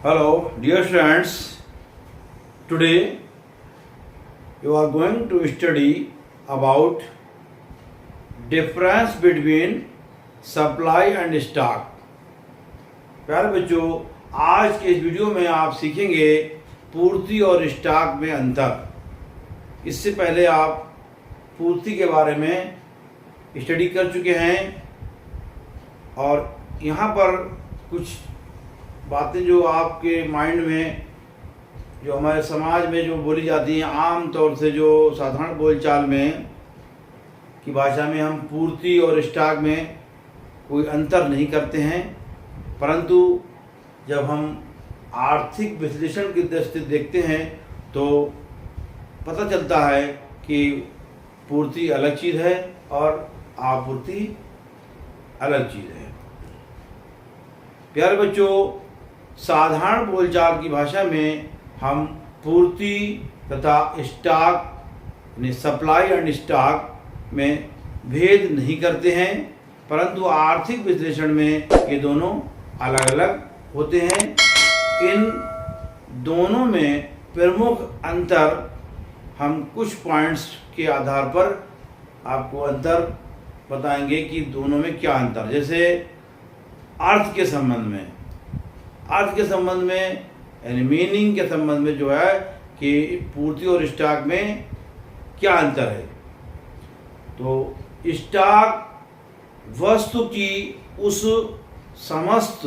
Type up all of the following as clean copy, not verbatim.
Hello, dear students. Today you are going to study about difference between supply and stock. प्यारे बच्चों, आज के इस वीडियो में आप सीखेंगे पूर्ति और स्टॉक में अंतर। इससे पहले आप पूर्ति के बारे में स्टडी कर चुके हैं और यहाँ पर कुछ बातें जो आपके माइंड में, जो हमारे समाज में जो बोली जाती हैं, आम तौर से जो साधारण बोलचाल में की भाषा में हम पूर्ति और स्टॉक में कोई अंतर नहीं करते हैं, परंतु जब हम आर्थिक विश्लेषण की दृष्टि से देखते हैं तो पता चलता है कि पूर्ति अलग चीज़ है और आपूर्ति अलग चीज़ है। प्यारे बच्चों, साधारण बोलचाल की भाषा में हम पूर्ति तथा स्टॉक यानी सप्लाई एंड स्टॉक में भेद नहीं करते हैं, परंतु आर्थिक विश्लेषण में ये दोनों अलग अलग होते हैं। इन दोनों में प्रमुख अंतर हम कुछ पॉइंट्स के आधार पर आपको अंतर बताएंगे कि दोनों में क्या अंतर। जैसे अर्थ के संबंध में यानी मीनिंग के संबंध में जो है कि पूर्ति और स्टॉक में क्या अंतर है। तो स्टॉक वस्तु की उस समस्त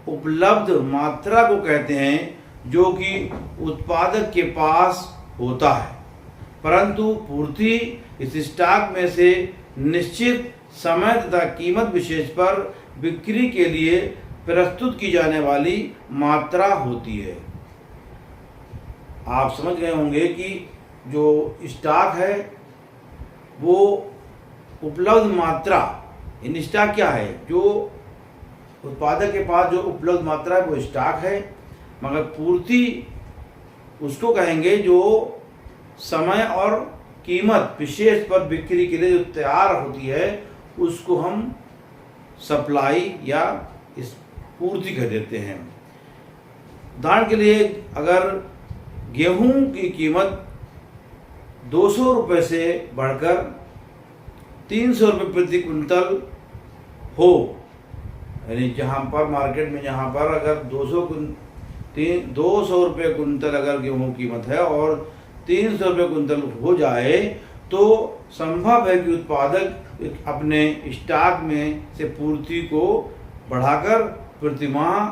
उपलब्ध मात्रा को कहते हैं जो कि उत्पादक के पास होता है, परंतु पूर्ति इस स्टॉक में से निश्चित समय तथा कीमत विशेष पर बिक्री के लिए प्रस्तुत की जाने वाली मात्रा होती है। आप समझ गए होंगे कि जो स्टॉक है वो उपलब्ध मात्रा, इन स्टॉक क्या है, जो उत्पादक के पास जो उपलब्ध मात्रा है वो स्टॉक है, मगर पूर्ति उसको कहेंगे जो समय और कीमत विशेष पर बिक्री के लिए जो तैयार होती है उसको हम सप्लाई या इस पूर्ति कह देते हैं। उदाहरण के लिए अगर गेहूं की कीमत 200 रुपये से बढ़कर 300 रुपये प्रति कुंतल हो, यानी जहां पर मार्केट में जहां पर अगर 200 रुपये कुंतल अगर गेहूं की कीमत है और 300 रुपये कुंतल हो जाए तो संभव है कि उत्पादक अपने स्टॉक में से पूर्ति को बढ़ाकर प्रति माह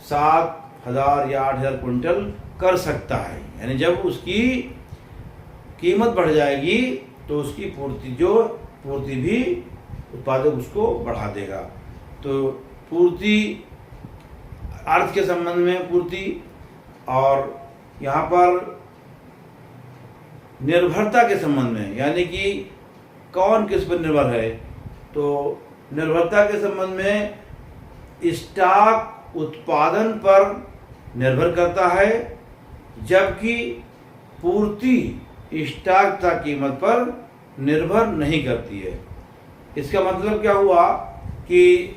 7,000 या 8,000 कुंटल कर सकता है। यानी जब उसकी कीमत बढ़ जाएगी तो उसकी पूर्ति भी उत्पादक उसको बढ़ा देगा। तो पूर्ति अर्थ के संबंध में पूर्ति, और यहाँ पर निर्भरता के संबंध में यानी कि कौन किस पर निर्भर है, तो निर्भरता के संबंध में स्टॉक उत्पादन पर निर्भर करता है जबकि पूर्ति स्टॉक तथा कीमत पर निर्भर नहीं करती है। इसका मतलब क्या हुआ कि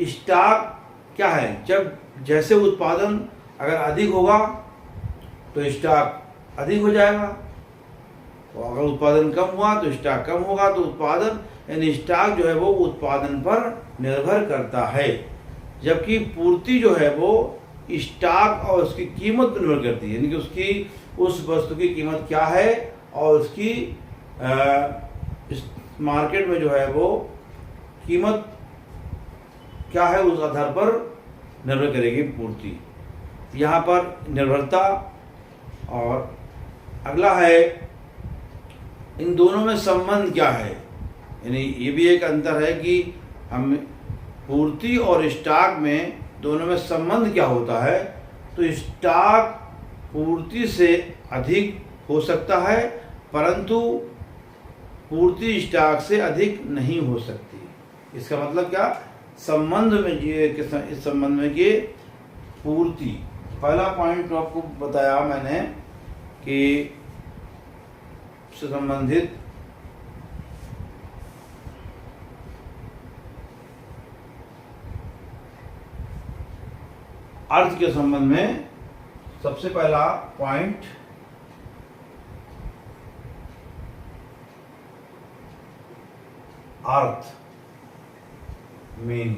स्टॉक क्या है, जब जैसे उत्पादन अगर अधिक होगा तो स्टॉक अधिक हो जाएगा, और अगर उत्पादन कम हुआ तो स्टॉक कम होगा। तो उत्पादन यानी स्टॉक जो है वो उत्पादन पर निर्भर करता है, जबकि पूर्ति जो है वो स्टॉक और उसकी कीमत पर निर्भर करती है, यानी कि उसकी उस वस्तु की कीमत क्या है और उसकी मार्केट में जो है वो कीमत क्या है उस आधार पर निर्भर करेगी पूर्ति। यहाँ पर निर्भरता। और अगला है इन दोनों में संबंध क्या है, यानी ये भी एक अंतर है कि हम पूर्ति और स्टॉक में दोनों में संबंध क्या होता है। तो स्टॉक पूर्ति से अधिक हो सकता है परंतु पूर्ति स्टॉक से अधिक नहीं हो सकती। इसका मतलब क्या, संबंध में ये इस संबंध में कि पूर्ति, पहला पॉइंट तो आपको बताया मैंने कि से संबंधित अर्थ के संबंध में सबसे पहला पॉइंट अर्थ मीनिंग।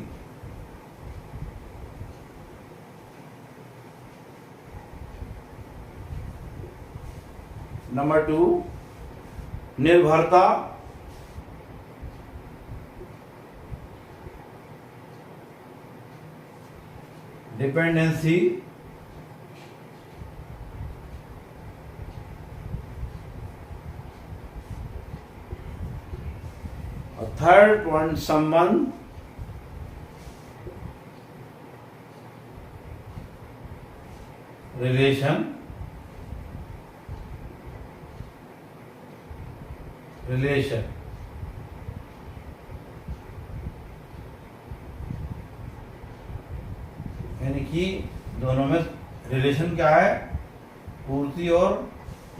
नंबर 2 निर्भरता, डिपेंडेंसी, और थर्ड पॉइंट संबंध, रिलेशन, यानी कि दोनों में रिलेशन क्या है, पूर्ति और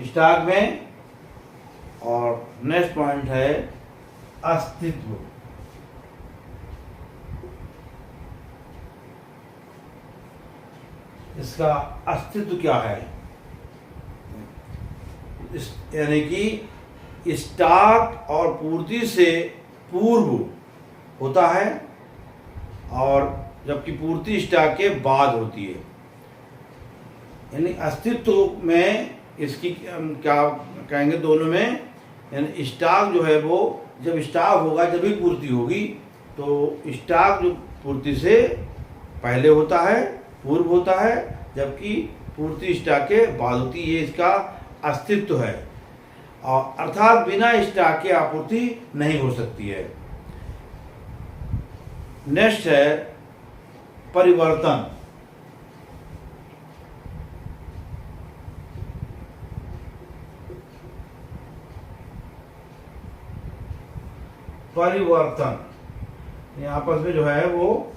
स्टॉक में। और नेक्स्ट पॉइंट है अस्तित्व। इसका अस्तित्व क्या है, यानी कि स्टॉक और पूर्ति से पूर्व होता है और जबकि पूर्ति स्टॉक के बाद होती है। यानी अस्तित्व में इसकी क्या कहेंगे, दोनों में यानी स्टॉक जो है वो जब स्टॉक होगा जब भी पूर्ति होगी, तो स्टॉक जो पूर्ति से पहले होता है, पूर्व होता है, जबकि पूर्ति स्टॉक के बाद होती है। ये इसका अस्तित्व है, और अर्थात बिना स्टॉक के आपूर्ति नहीं हो सकती है। नेक्स्ट है परिवर्तन। ये आपस में जो है वो,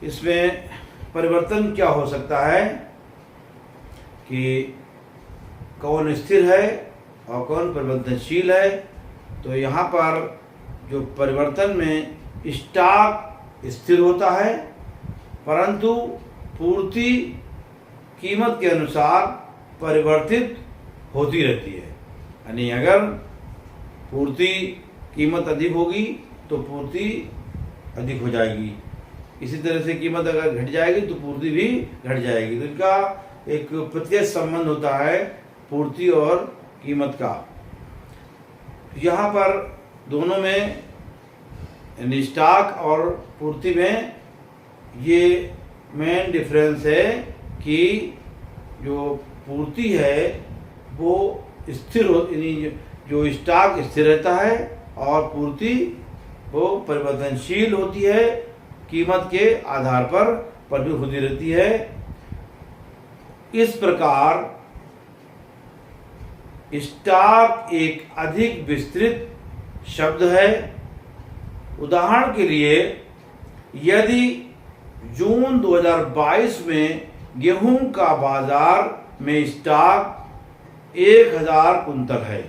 इसमें परिवर्तन क्या हो सकता है कि कौन स्थिर है और कौन परिवर्तनशील है। तो यहाँ पर जो परिवर्तन में स्टॉक स्थिर होता है, परंतु पूर्ति कीमत के अनुसार परिवर्तित होती रहती है। यानी अगर पूर्ति कीमत अधिक होगी तो पूर्ति अधिक हो जाएगी, इसी तरह से कीमत अगर घट जाएगी तो पूर्ति भी घट जाएगी। तो इनका एक प्रत्यक्ष संबंध होता है पूर्ति और कीमत का। यहाँ पर दोनों में यानी स्टॉक और पूर्ति में ये मेन डिफरेंस है कि जो पूर्ति है वो स्थिर हो, यानी जो स्टॉक स्थिर रहता है और पूर्ति वो परिवर्तनशील होती है, कीमत के आधार पर परिवर्तित होती रहती है। इस प्रकार स्टॉक एक अधिक विस्तृत शब्द है। उदाहरण के लिए यदि जून 2022 में गेहूं का बाजार में स्टॉक 1000 कुंतल है,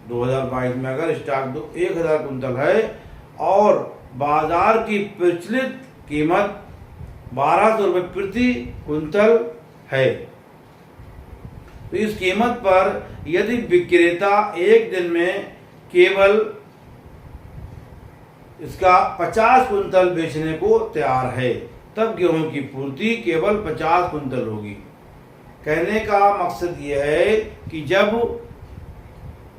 2022 में अगर स्टॉक 1000 कुंतल है और बाजार की प्रचलित कीमत 1200 रुपये प्रति कुंतल है, तो इस कीमत पर यदि विक्रेता एक दिन में केवल इसका 50 कुंतल बेचने को तैयार है, तब गेहूं की पूर्ति केवल 50 कुंतल होगी। कहने का मकसद यह है कि जब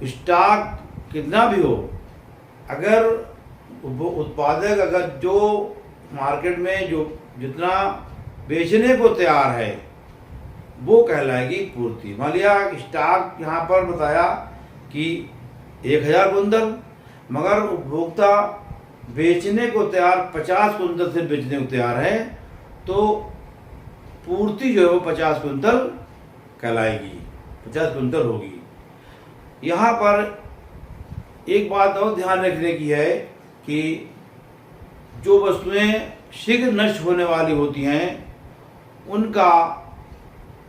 स्टॉक कितना भी हो, अगर उत्पादक अगर जो मार्केट में जो जितना बेचने को तैयार है वो कहलाएगी पूर्ति। मान लिया स्टॉक यहाँ पर बताया कि 1000 कुंतल, मगर उपभोक्ता बेचने को तैयार 50 कुंतल से बेचने को तैयार है, तो पूर्ति जो है वो 50 कुंतल कहलाएगी, 50 कुंतल होगी। यहाँ पर एक बात और ध्यान रखने की है कि जो वस्तुएं शीघ्र नष्ट होने वाली होती हैं उनका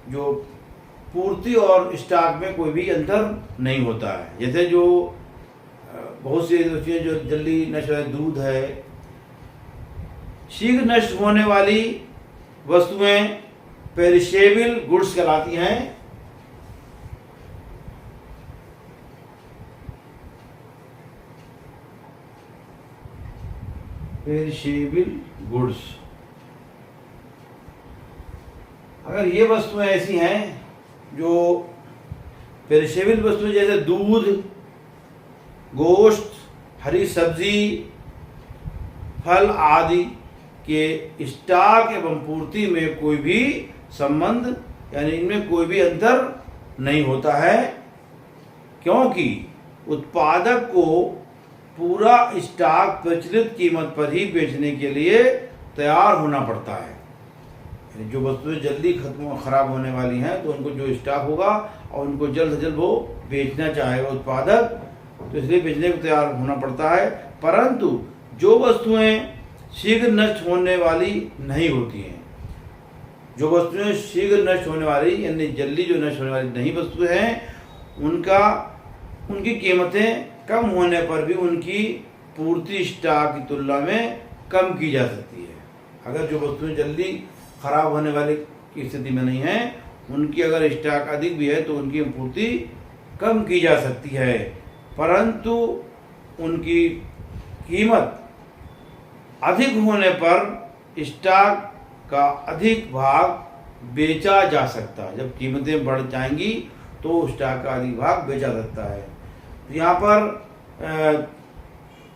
जो पूर्ति और स्टॉक में कोई भी अंतर नहीं होता है। जैसे जो बहुत सी चीज़ें जो जल्दी नष्ट हो, दूध है, शीघ्र नष्ट होने वाली वस्तुएं पेरिशेबल गुड्स कहलाती हैं। पेरिशेबल गुड्स, अगर ये वस्तुएं ऐसी हैं जो पेरिशेबल वस्तुएं जैसे दूध, गोश्त, हरी सब्जी, फल आदि के स्टॉक एवं पूर्ति में कोई भी संबंध यानी इनमें कोई भी अंतर नहीं होता है, क्योंकि उत्पादक को पूरा स्टॉक प्रचलित कीमत पर ही बेचने के लिए तैयार होना पड़ता है। यानी जो वस्तुएं जल्दी खराब होने वाली हैं तो उनको जो स्टॉक होगा और उनको जल्द से जल्द वो बेचना चाहेगा उत्पादक, तो इसलिए बेचने को तैयार होना पड़ता है। परंतु जो वस्तुएं शीघ्र नष्ट होने वाली नहीं होती हैं, जो वस्तुएं शीघ्र नष्ट होने वाली यानी जल्दी जो नष्ट होने वाली नहीं वस्तुएं हैं, उनकी कीमतें कम होने पर भी उनकी पूर्ति स्टॉक की तुलना में कम की जा सकती है। अगर जो वस्तुएं जल्दी खराब होने वाली की स्थिति में नहीं है, उनकी अगर स्टॉक अधिक भी है तो उनकी पूर्ति कम की जा सकती है, परंतु उनकी कीमत अधिक होने पर स्टॉक का अधिक भाग बेचा जा सकता है। जब कीमतें बढ़ जाएंगी तो स्टॉक का अधिक भाग बेचा सकता है। यहाँ पर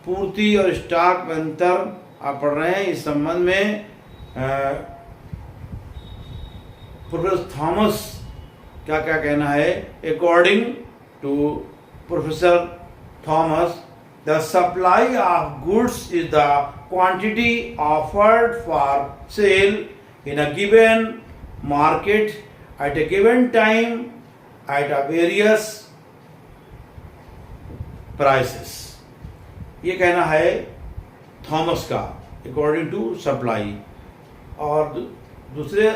पूर्ति और स्टॉक में अंतर आप पढ़ रहे हैं। इस संबंध में प्रोफेसर थॉमस क्या क्या कहना है। According to professor Thomas, the supply of goods is the quantity offered for sale in a given market at a given time at a various prices। ये कहना है थॉमस का, अकॉर्डिंग टू सप्लाई। और दूसरे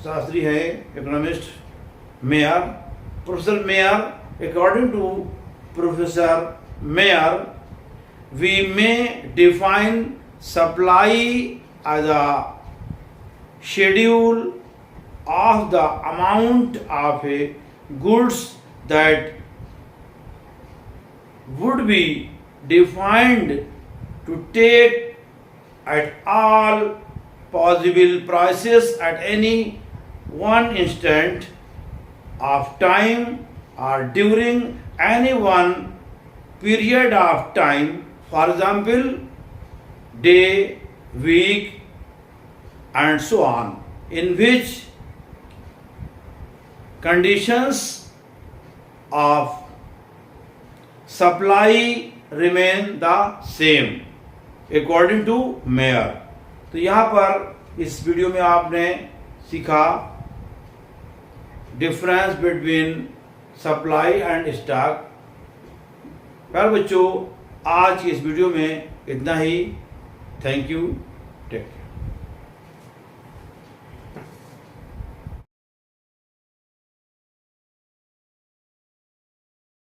शास्त्री हैं economist Meyer, professor Meyer. According to professor Meyer, we may define supply as a schedule of the amount of a goods that would be defined to take at all possible prices at any one instant of time or during any one period of time, for example day, week and so on, in which conditions of supply remain the same according to Mayer। तो यहाँ पर इस video में आपने सीखा difference between supply and stock. प्यारे बच्चों, आज की इस वीडियो में इतना ही। Thank you, take care.